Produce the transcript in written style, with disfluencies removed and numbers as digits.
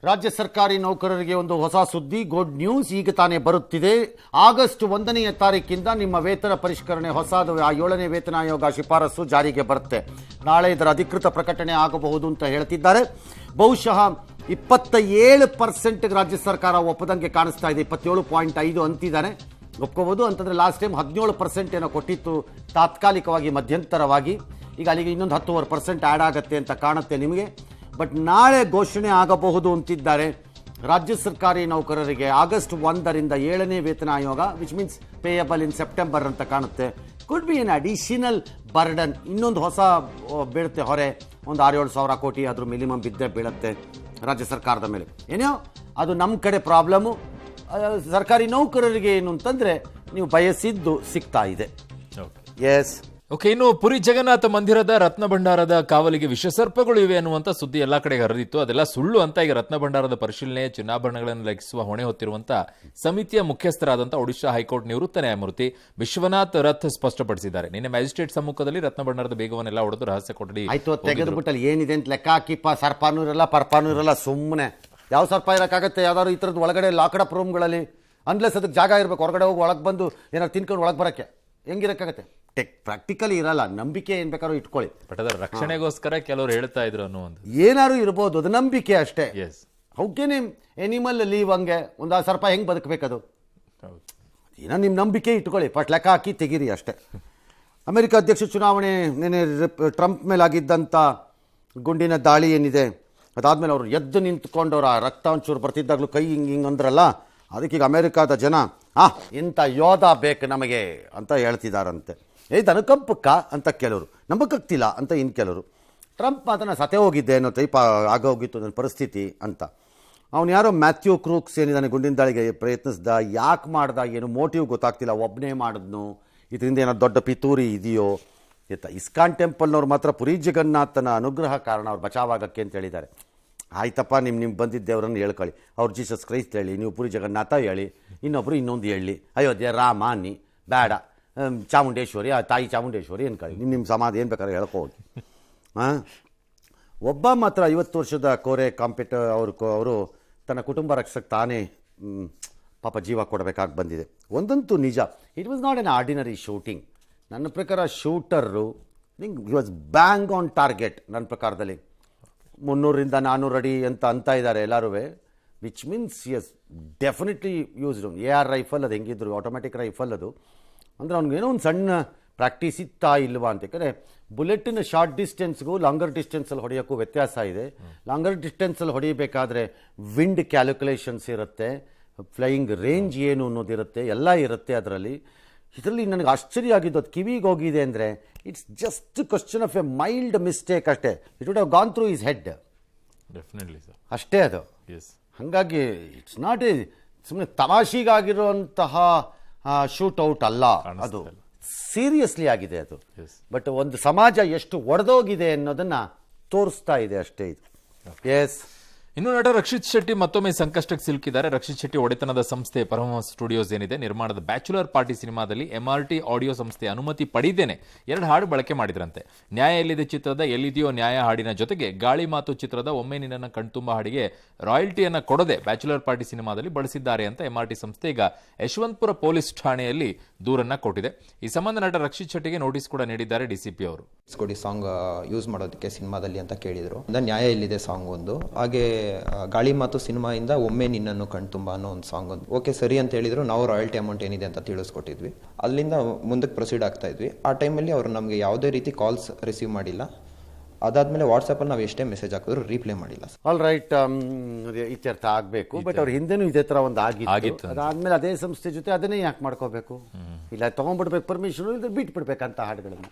ರಾಜ್ಯ ಸರ್ಕಾರಿ ನೌಕರರಿಗೆ ಒಂದು ಹೊಸ ಸುದ್ದಿ, ಗುಡ್ ನ್ಯೂಸ್ ಈಗ ತಾನೇ ಬರುತ್ತಿದೆ. ಆಗಸ್ಟ್ 1ನೇ ತಾರೀಕಿಂದ ನಿಮ್ಮ ವೇತನ ಪರಿಷ್ಕರಣೆ ಹೊಸದು 7ನೇ ವೇತನ ಆಯೋಗ ಶಿಫಾರಸು ಜಾರಿಗೆ ಬರುತ್ತೆ. ನಾಳೆ ಇದರ ಅಧಿಕೃತ ಪ್ರಕಟಣೆ ಆಗಬಹುದು ಅಂತ ಹೇಳ್ತಿದ್ದಾರೆ. ಬಹುಶಃ 27% ರಾಜ್ಯ ಸರ್ಕಾರ ಒಪ್ಪದಂಗೆ ಕಾಣಿಸ್ತಾ ಇದೆ. 27.5 ಅಂತಿದ್ದಾನೆ. ಒಪ್ಕೋಬಹುದು ಅಂತಂದ್ರೆ ಲಾಸ್ಟ್ ಟೈಮ್ 17% ಏನೋ ಕೊಟ್ಟಿತ್ತು ತಾತ್ಕಾಲಿಕವಾಗಿ ಮಧ್ಯಂತರವಾಗಿ. ಈಗ ಅಲ್ಲಿಗೆ ಇನ್ನೊಂದು 10% ಆ್ಯಡ್ ಆಗುತ್ತೆ ಅಂತ ಕಾಣುತ್ತೆ ನಿಮಗೆ. ಬಟ್ ನಾಳೆ ಘೋಷಣೆ ಆಗಬಹುದು ಅಂತಿದ್ದಾರೆ. ರಾಜ್ಯ ಸರ್ಕಾರಿ ನೌಕರರಿಗೆ ಆಗಸ್ಟ್ 1ರಿಂದ 7ನೇ ವೇತನ ಆಯೋಗ, which means payable in September ಅಂತ ಕಾಣುತ್ತೆ. Could be N additional burden, ಇನ್ನೊಂದು ಹೊಸ ಬೀಳುತ್ತೆ ಹೊರೆ. ಒಂದು 6-7 ಸಾವಿರ ಕೋಟಿ ಅದ್ರ ಮಿನಿಮಮ್ ಬಿದ್ದೇ ಬೀಳುತ್ತೆ ರಾಜ್ಯ ಸರ್ಕಾರದ ಮೇಲೆ. ಏನೋ ಅದು ನಮ್ಮ ಕಡೆ ಪ್ರಾಬ್ಲಮ್ಮು. ಸರ್ಕಾರಿ ನೌಕರರಿಗೆ ಏನು ಅಂತಂದರೆ ನೀವು ಬಯಸಿದ್ದು ಸಿಗ್ತಾ ಇದೆ. Yes okay. ಇನ್ನು ಪುರಿ ಜಗನ್ನಾಥ ಮಂದಿರದ ರತ್ನ ಭಂಡಾರದ ಕಾವಲಿಗೆ ವಿಷಸರ್ಪಗಳು ಇವೆ ಅನ್ನುವಂಥ ಸುದ್ದಿ ಎಲ್ಲಾ ಕಡೆ ಹರಿದಿತ್ತು. ಅದೆಲ್ಲ ಸುಳ್ಳು ಅಂತ ಈಗ ರತ್ನ ಭಂಡಾರದ ಪರಿಶೀಲನೆ, ಚಿನ್ನಾಭರಣಗಳನ್ನು ಲಕ್ಷಿಸುವ ಹೊಣೆ ಹೊತ್ತಿರುವಂತ ಸಮಿತಿಯ ಮುಖ್ಯಸ್ಥರಾದಂತಹ ಒಡಿಶಾ ಹೈಕೋರ್ಟ್ ನಿವೃತ್ತ ನ್ಯಾಯಮೂರ್ತಿ ವಿಶ್ವನಾಥ್ ರಥ್ ಸ್ಪಷ್ಟಪಡಿಸಿದ್ದಾರೆ. ನಿನ್ನೆ ಮ್ಯಾಜಿಸ್ಟ್ರೇಟ್ ಸಮ್ಮುಖದಲ್ಲಿ ರತ್ನ ಭಂಡಾರದ ಬೇಗವನ್ನೆಲ್ಲ ಹೊಡೆದು ರಹಸ್ಯ ಕೊಠಡಿ ಆಯ್ತು ತೆಗೆದುಬಿಟ್ಟಲ್ಲಿ ಏನಿದೆ ಅಂತ ಲೆಕ್ಕ ಹಾಕಿಪ್ಪ. ಸರ್ಪಾನೂ ಇರಲ್ಲ, ಪರ್ಪಾನೂ ಇರಲ್ಲ. ಸುಮ್ಮನೆ ಯಾವ ಸರ್ಪ ಇರೋಕ್ಕಾಗತ್ತೆ ಯಾವ್ದಾದ್ರು ಈ ಥರದ್ದು ಒಳಗಡೆ ಲಾಕಡಪ್ ರೂಮ್ಗಳಲ್ಲಿ? ಅನ್ಲೆಸ್ ಅದಕ್ಕೆ ಜಾಗ ಇರಬೇಕು. ಹೊರಗಡೆ ಹೋಗಿ ಒಳಗೆ ಬಂದು ಏನಾದ್ರು ತಿನ್ಕೊಂಡು ಒಳಗೆ ಬರೋಕ್ಕೆ ಹೆಂಗಿರೋಕ್ಕಾಗತ್ತೆ? ಪ್ರಾಕ್ಟಿಕಲಿ ಇರಲ್ಲ. ನಂಬಿಕೆ ಏನು ಬೇಕಾದ್ರೂ ಇಟ್ಕೊಳ್ಳಿ, ಬಟ್ ಅದರ ರಕ್ಷಣೆಗೋಸ್ಕರ ಕೆಲವರು ಹೇಳ್ತಾ ಇದ್ರು ಅನ್ನೋ ಒಂದು ಏನಾದ್ರು ಇರ್ಬೋದು. ಅದು ನಂಬಿಕೆ ಅಷ್ಟೇ. ಎಸ್, ಹೌಕೇನೆ ಎನಿಮಲ್ ಲೀವ್ ಹಂಗೆ ಒಂದು ಸರ್ಪ ಹೆಂಗೆ ಬದುಕಬೇಕದು? ಏನೋ ನಿಮ್ಮ ನಂಬಿಕೆ ಇಟ್ಕೊಳ್ಳಿ, ಫಸ್ಟ್ ಲೆಕ್ಕ ಹಾಕಿ ತೆಗೀರಿ ಅಷ್ಟೇ. ಅಮೆರಿಕ ಅಧ್ಯಕ್ಷ ಚುನಾವಣೆ ನೆನೆ ಟ್ರಂಪ್ ಮೇಲಾಗಿದ್ದಂಥ ಗುಂಡಿನ ದಾಳಿ ಏನಿದೆ, ಅದಾದಮೇಲೆ ಅವರು ಎದ್ದು ನಿಂತ್ಕೊಂಡವ್ರು ಆ ರಕ್ತ ಒಂಚೂರು ಬರ್ತಿದ್ದಾಗಲೂ ಕೈ ಹಿಂಗೆ ಅಂದ್ರಲ್ಲ, ಅದಕ್ಕೀಗ ಅಮೆರಿಕಾದ ಜನ ಇಂಥ ಯೋಧ ಬೇಕು ನಮಗೆ ಅಂತ ಹೇಳ್ತಿದ್ದಾರಂತೆ. ಇದು ಅನುಕಂಪಕ್ಕ ಅಂತ ಕೆಲವರು, ನಂಬಕ್ಕಾಗ್ತಿಲ್ಲ ಅಂತ ಇನ್ನು ಕೆಲವರು. ಟ್ರಂಪ್ ಮಾತನ್ನ ಸತೆ ಹೋಗಿದ್ದೆ ಅನ್ನೋ ಟೈಪ್ ಆಗೋಗಿತ್ತು ನನ್ನ ಪರಿಸ್ಥಿತಿ ಅಂತ. ಅವನು ಯಾರೋ ಮ್ಯಾಥ್ಯೂ ಕ್ರೂಕ್ಸ್ ಏನಿದ್ದಾನೆ ಗುಂಡಿನ ದಾಳಿಗೆ ಪ್ರಯತ್ನಿಸ್ದ, ಯಾಕೆ ಮಾಡ್ದ, ಏನು ಮೋಟಿವ್ ಗೊತ್ತಾಗ್ತಿಲ್ಲ. ಒಬ್ಬನೇ ಮಾಡಿದ್ನು, ಇದರಿಂದ ಏನೋ ದೊಡ್ಡ ಪಿತೂರಿ ಇದೆಯೋ ಎತ್ತ. ಇಸ್ಕಾನ್ ಟೆಂಪಲ್ನವ್ರು ಮಾತ್ರ ಪುರಿ ಜಗನ್ನಾಥನ ಅನುಗ್ರಹ ಕಾರಣ ಅವ್ರು ಬಚಾವಾಗಕ್ಕೆ ಅಂತ ಹೇಳಿದ್ದಾರೆ. ಆಯ್ತಪ್ಪ, ನಿಮ್ಗೆ ಬಂದಿದ್ದೇವರನ್ನು ಹೇಳ್ಕೊಳ್ಳಿ. ಅವ್ರು ಜೀಸಸ್ ಕ್ರೈಸ್ಟ್ ಹೇಳಿ, ನೀವು ಪುರಿ ಜಗನ್ನಾಥ ಹೇಳಿ, ಇನ್ನೊಬ್ಬರು ಇನ್ನೊಂದು ಹೇಳಿ, ಅಯೋಧ್ಯೆ ರಾಮ ಅನ್ನಿ, ಬೇಡ ಚಾಮುಂಡೇಶ್ವರಿ, ತಾಯಿ ಚಾಮುಂಡೇಶ್ವರಿ ಅನ್ಕೊಳ್ಳಿ. ನಿಮ್ಮ ಸಮಾಧಿ ಏನು ಬೇಕಾದ್ರೆ ಹೇಳ್ಕೋಗಿ. ಒಬ್ಬ ಮಾತ್ರ 50 ವರ್ಷದ ಕೋರೆ ಕಾಂಪಿಟರ್ ಅವರು ತನ್ನ ಕುಟುಂಬ ರಕ್ಷಕ್ಕೆ ತಾನೇ ಪಾಪ ಜೀವ ಕೊಡಬೇಕಾಗಿ ಬಂದಿದೆ. ಒಂದಂತೂ ನಿಜ, it was not an ordinary shooting. ನನ್ನ ಪ್ರಕಾರ shooter he was bang on target. ನನ್ನ ಪ್ರಕಾರದಲ್ಲಿ 300ರಿಂದ 400 ಅಡಿ ಅಂತ ಇದ್ದಾರೆ ಎಲ್ಲರೂ, which means as definitely used AR rifle. ಅದು ಹೆಂಗಿದ್ರು ಆಟೋಮ್ಯಾಟಿಕ್ ರೈಫಲ್ ಅದು. ಅಂದರೆ ಅವ್ನಿಗೇನೋ ಒಂದು ಸಣ್ಣ ಪ್ರಾಕ್ಟೀಸ್ ಇತ್ತಾ ಇಲ್ವಾ ಅಂತ. ಯಾಕಂದರೆ ಬುಲೆಟಿನ ಶಾರ್ಟ್ ಡಿಸ್ಟೆನ್ಸ್ಗೂ ಲಾಂಗರ್ ಡಿಸ್ಟೆನ್ಸಲ್ಲಿ ಹೊಡೆಯೋಕ್ಕೂ ವ್ಯತ್ಯಾಸ ಇದೆ. ಲಾಂಗರ್ ಡಿಸ್ಟೆನ್ಸಲ್ಲಿ ಹೊಡಿಬೇಕಾದ್ರೆ ವಿಂಡ್ ಕ್ಯಾಲ್ಕುಲೇಷನ್ಸ್ ಇರುತ್ತೆ, ಫ್ಲೈಯಿಂಗ್ ರೇಂಜ್ ಏನು ಅನ್ನೋದಿರುತ್ತೆ, ಎಲ್ಲ ಇರುತ್ತೆ ಅದರಲ್ಲಿ. ಇದರಲ್ಲಿ ನನಗೆ ಆಶ್ಚರ್ಯ ಆಗಿದ್ದು ಅದು ಕಿವಿಗೆ ಹೋಗಿದೆ ಅಂದರೆ it's just question of a mild mistake ಅಷ್ಟೇ. It would have gone through his head, definitely sir, ಅಷ್ಟೇ ಅದು. ಎಸ್, ಹಾಗಾಗಿ ಇಟ್ಸ್ ನಾಟ್ ಎ ಸುಮ್ಮನೆ ತಮಾಷೆಗಾಗಿರುವಂತಹ ಶೂಟ್ಔಟ್ ಅಲ್ಲ, ಅದು ಸೀರಿಯಸ್ಲಿ ಆಗಿದೆ ಅದು. ಬಟ್ ಒಂದು ಸಮಾಜ ಎಷ್ಟು ಒಡೆದೋಗಿದೆ ಅನ್ನೋದನ್ನು ತೋರಿಸ್ತಾ ಇದೆ ಅಷ್ಟೇ ಇದು. ಎಸ್. ಇನ್ನು ನಟ ರಕ್ಷಿತ್ ಶೆಟ್ಟಿ ಮತ್ತೊಮ್ಮೆ ಸಂಕಷ್ಟಕ್ಕೆ ಸಿಲುಕಿದ್ದಾರೆ. ರಕ್ಷಿತ್ ಶೆಟ್ಟಿ ಒಡೆತನದ ಸಂಸ್ಥೆ ಪರಮಹಂಸ ಸ್ಟುಡಿಯೋಸ್ ಏನಿದೆ, ನಿರ್ಮಾಣದ ಬ್ಯಾಚುಲರ್ ಪಾರ್ಟಿ ಸಿನಿಮಾದಲ್ಲಿ MRT ಆಡಿಯೋ ಸಂಸ್ಥೆ ಅನುಮತಿ ಪಡೆದೇನೆ 2 ಹಾಡು ಬಳಕೆ ಮಾಡಿದ್ರಂತೆ. ನ್ಯಾಯ ಎಲ್ಲಿದೆ ಚಿತ್ರದ ಎಲ್ಲಿದೆಯೋ ನ್ಯಾಯ ಹಾಡಿನ ಜೊತೆಗೆ ಗಾಳಿ ಮಾತು ಚಿತ್ರದ ಒಮ್ಮೆ ನಿನ್ನನ್ನು ಕಣ್ತುಂಬ ಹಾಡಿಗೆ ರಾಯಲ್ಟಿಯನ್ನು ಕೊಡದೆ ಬ್ಯಾಚುಲರ್ ಪಾರ್ಟಿ ಸಿನಿಮಾದಲ್ಲಿ ಬಳಸಿದ್ದಾರೆ ಅಂತ MRT ಸಂಸ್ಥೆ ಈಗ ಯಶವಂತಪುರ ಪೊಲೀಸ್ ಠಾಣೆಯಲ್ಲಿ ದೂರನ್ನ ಕೊಟ್ಟಿದೆ. ಈ ಸಂಬಂಧ ನಟ ರಕ್ಷಿತ್ ಶೆಟ್ಟಿಗೆ ನೋಟಿಸ್ ಕೂಡ ನೀಡಿದ್ದಾರೆ DCP ಅವರು. ಕೊಡಿ ಸಾಂಗ್ ಯೂಸ್ ಮಾಡೋದಕ್ಕೆ ಸಿನಿಮಾದಲ್ಲಿ ಅಂತ ಕೇಳಿದ್ರು. ನ್ಯಾಯ ಎಲ್ಲಿದೆ ಸಾಂಗ್ ಒಂದು, ಹಾಗೆ ಗಾಳಿ ಮಾತು ಸಿನಿಮಾಯಿಂದ ಒಮ್ಮೆ ನಿನ್ನನ್ನು ಕಣ್ತುಂಬ ಅನ್ನೋ ಒಂದು ಸಾಂಗ್ ಒಂದು. ಓಕೆ ಸರಿ ಅಂತ ಹೇಳಿದ್ರು. ನಾವು ರಾಯಲ್ಟಿ ಅಮೌಂಟ್ ಏನಿದೆ ಅಂತ ತಿಳಿಸ್ಕೊಟ್ಟಿದ್ವಿ. ಅಲ್ಲಿಂದ ಮುಂದಕ್ಕೆ ಪ್ರೊಸೀಡ್ ಆಗ್ತಾ ಇದ್ವಿ. ಆ ಟೈಮಲ್ಲಿ ಅವರು ನಮಗೆ ಯಾವುದೇ ರೀತಿ ಕಾಲ್ಸ್ ರಿಸೀವ್ ಮಾಡಿಲ್ಲ. ಅದಾದ್ಮೇಲೆ ವಾಟ್ಸಪ್ಪಲ್ಲಿ ನಾವು ಎಷ್ಟೇ ಮೆಸೇಜ್ ಹಾಕಿದ್ರು ರಿಪ್ಲೈ ಮಾಡಿಲ್ಲ. ಆಲ್ ರೈಟ್, ಇತ್ಯರ್ಥ ಆಗಬೇಕು. ಬಟ್ ಅವ್ರ ಹಿಂದೆನೂ ಇದೇ ಥರ ಒಂದು ಆಗಿತ್ತು. ಅದಾದ್ಮೇಲೆ ಅದೇ ಸಂಸ್ಥೆ ಜೊತೆ ಅದನ್ನೇ ಯಾಕೆ ಮಾಡ್ಕೋಬೇಕು? ಇಲ್ಲ ತೊಗೊಂಡ್ಬಿಡ್ಬೇಕು ಪರ್ಮಿಷನ್, ಇಲ್ಲ ಬಿಟ್ಬಿಡ್ಬೇಕಂತ ಹಾಡುಗಳನ್ನು.